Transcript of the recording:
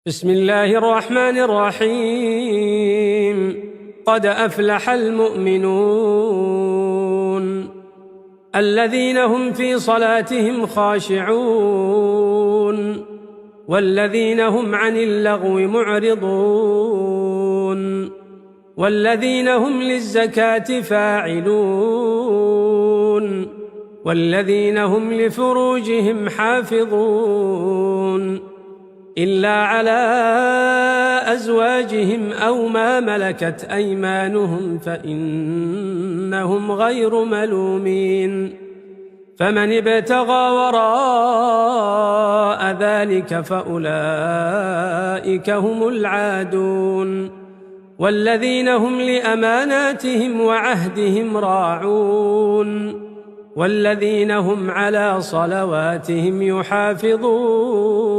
بسم الله الرحمن الرحيم. قد أفلح المؤمنون الذين هم في صلاتهم خاشعون والذين هم عن اللغو معرضون والذين هم للزكاة فاعلون والذين هم لفروجهم حافظون إلا على أزواجهم أو ما ملكت أيمانهم فإنهم غير ملومين. فمن ابتغى وراء ذلك فأولئك هم العادون والذين هم لأماناتهم وعهدهم راعون والذين هم على صلواتهم يحافظون.